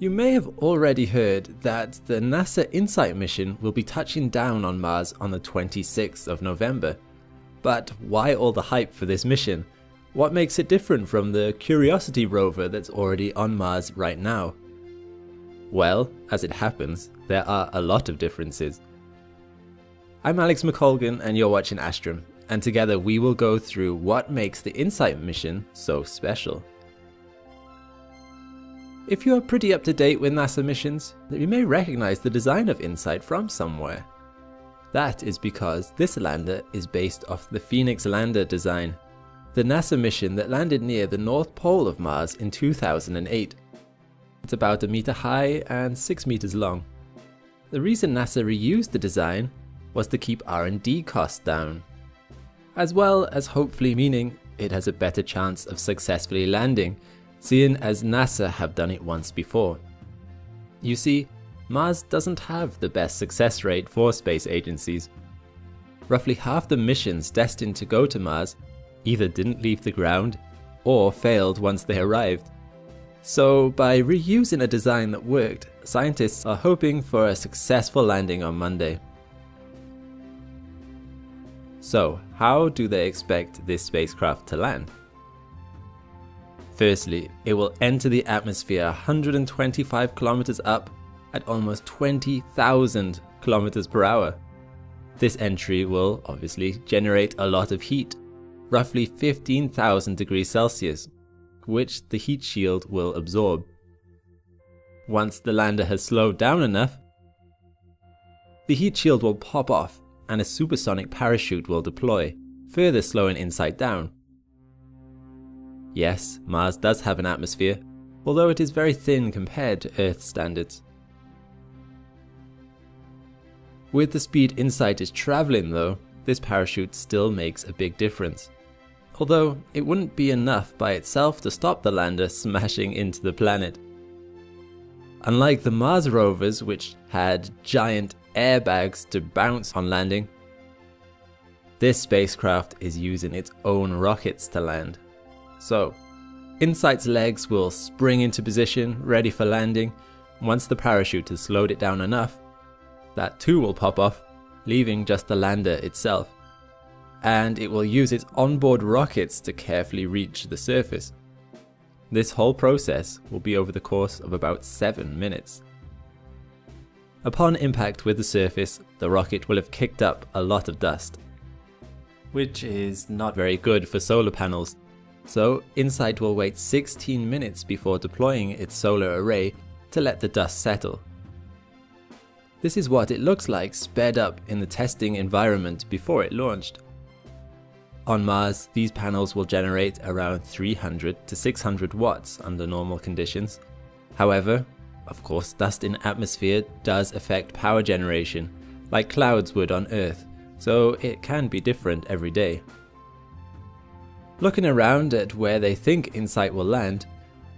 You may have already heard that the NASA InSight mission will be touching down on Mars on the 26th of November. But why all the hype for this mission? What makes it different from the Curiosity rover that's already on Mars right now? Well, as it happens, there are a lot of differences. I'm Alex McColgan and you're watching Astrum, and together we will go through what makes the InSight mission so special. If you are pretty up to date with NASA missions, you may recognize the design of InSight from somewhere. That is because this lander is based off the Phoenix lander design, the NASA mission that landed near the North Pole of Mars in 2008. It's about 1 meter high and 6 meters long. The reason NASA reused the design was to keep R&D costs down, as well as hopefully meaning it has a better chance of successfully landing, seeing as NASA have done it once before. You see, Mars doesn't have the best success rate for space agencies. Roughly half the missions destined to go to Mars either didn't leave the ground or failed once they arrived. So by reusing a design that worked, scientists are hoping for a successful landing on Monday. So how do they expect this spacecraft to land? Firstly, it will enter the atmosphere 125 kilometers up at almost 20,000 kilometers per hour. This entry will obviously generate a lot of heat, roughly 15,000 degrees Celsius, which the heat shield will absorb. Once the lander has slowed down enough, the heat shield will pop off and a supersonic parachute will deploy, further slowing InSight down. Yes, Mars does have an atmosphere, although it is very thin compared to Earth standards. With the speed InSight is traveling though, this parachute still makes a big difference. Although it wouldn't be enough by itself to stop the lander smashing into the planet. Unlike the Mars rovers, which had giant airbags to bounce on landing, this spacecraft is using its own rockets to land. So, InSight's legs will spring into position, ready for landing. Once the parachute has slowed it down enough, that too will pop off, leaving just the lander itself. And it will use its onboard rockets to carefully reach the surface. This whole process will be over the course of about 7 minutes. Upon impact with the surface, the rocket will have kicked up a lot of dust, which is not very good for solar panels. So InSight will wait 16 minutes before deploying its solar array to let the dust settle. This is what it looks like sped up in the testing environment before it launched. On Mars, these panels will generate around 300 to 600 watts under normal conditions. However, of course, dust in atmosphere does affect power generation, like clouds would on Earth, so it can be different every day. Looking around at where they think InSight will land,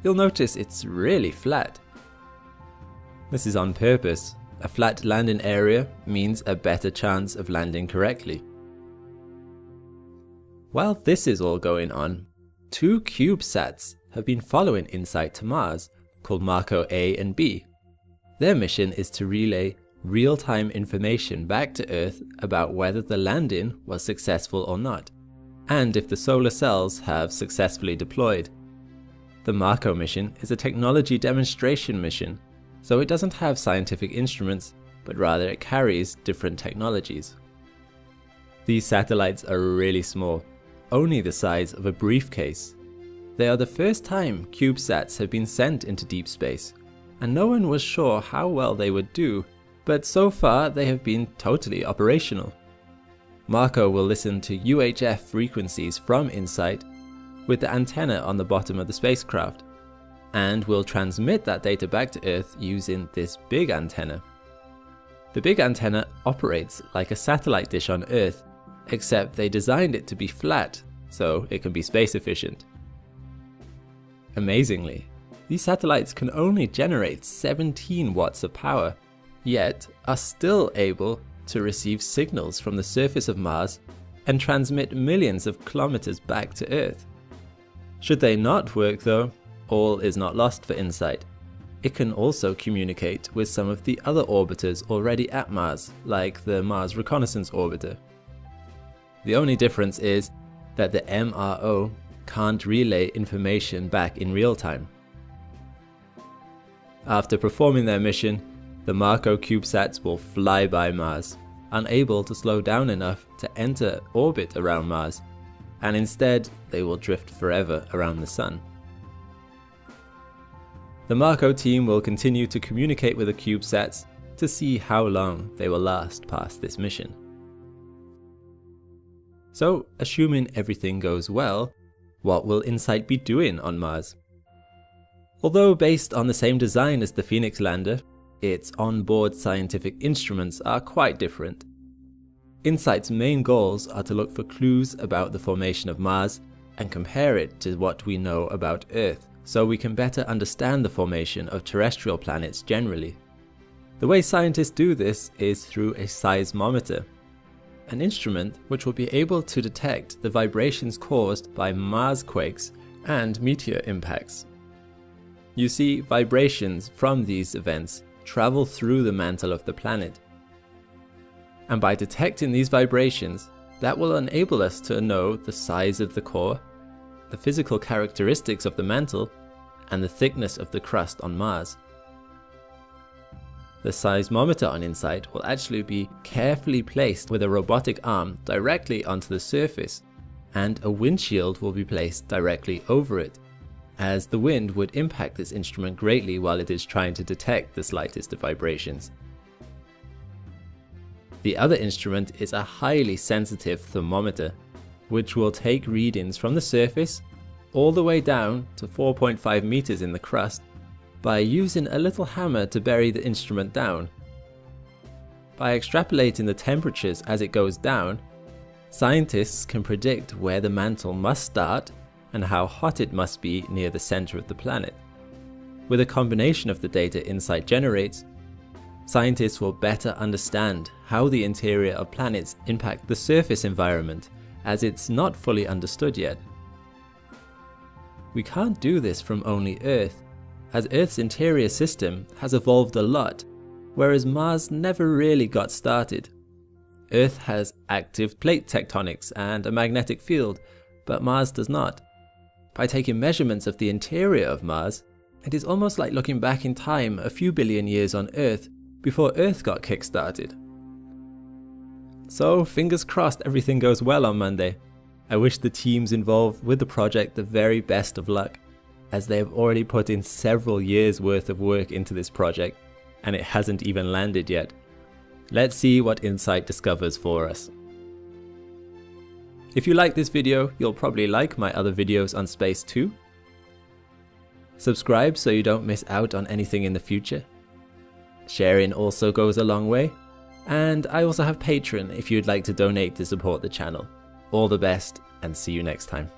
you'll notice it's really flat. This is on purpose. A flat landing area means a better chance of landing correctly. While this is all going on, 2 CubeSats have been following InSight to Mars, called Marco A and B. Their mission is to relay real-time information back to Earth about whether the landing was successful or not, and if the solar cells have successfully deployed. The Marco mission is a technology demonstration mission, so it doesn't have scientific instruments, but rather it carries different technologies. These satellites are really small, only the size of a briefcase. They are the first time CubeSats have been sent into deep space, and no one was sure how well they would do, but so far they have been totally operational. Marco will listen to UHF frequencies from InSight with the antenna on the bottom of the spacecraft, and will transmit that data back to Earth using this big antenna. The big antenna operates like a satellite dish on Earth, except they designed it to be flat so it can be space efficient. Amazingly, these satellites can only generate 17 watts of power, yet are still able to receive signals from the surface of Mars and transmit millions of kilometers back to Earth. Should they not work though, all is not lost for InSight. it can also communicate with some of the other orbiters already at Mars, like the Mars Reconnaissance Orbiter. The only difference is that the MRO can't relay information back in real time. After performing their mission, the Marco CubeSats will fly by Mars, unable to slow down enough to enter orbit around Mars, and instead they will drift forever around the Sun. The Marco team will continue to communicate with the CubeSats to see how long they will last past this mission. So, assuming everything goes well, what will InSight be doing on Mars? Although based on the same design as the Phoenix lander, its onboard scientific instruments are quite different. InSight's main goals are to look for clues about the formation of Mars and compare it to what we know about Earth, so we can better understand the formation of terrestrial planets generally. The way scientists do this is through a seismometer, an instrument which will be able to detect the vibrations caused by Mars quakes and meteor impacts. You see, vibrations from these events travel through the mantle of the planet. And by detecting these vibrations, that will enable us to know the size of the core, the physical characteristics of the mantle, and the thickness of the crust on Mars. The seismometer on InSight will actually be carefully placed with a robotic arm directly onto the surface, and a windshield will be placed directly over it, as the wind would impact this instrument greatly while it is trying to detect the slightest of vibrations. The other instrument is a highly sensitive thermometer, which will take readings from the surface all the way down to 4.5 meters in the crust by using a little hammer to bury the instrument down. By extrapolating the temperatures as it goes down, scientists can predict where the mantle must start and how hot it must be near the center of the planet. With a combination of the data InSight generates, scientists will better understand how the interior of planets impact the surface environment, as it's not fully understood yet. We can't do this from only Earth, as Earth's interior system has evolved a lot, whereas Mars never really got started. Earth has active plate tectonics and a magnetic field, but Mars does not. By taking measurements of the interior of Mars, it is almost like looking back in time a few billion years on Earth before Earth got kick-started. So fingers crossed everything goes well on Monday. I wish the teams involved with the project the very best of luck, as they have already put in several years worth of work into this project, and it hasn't even landed yet. Let's see what InSight discovers for us. If you like this video, you'll probably like my other videos on space too. Subscribe so you don't miss out on anything in the future. Sharing also goes a long way. And I also have Patreon if you'd like to donate to support the channel. All the best, and see you next time.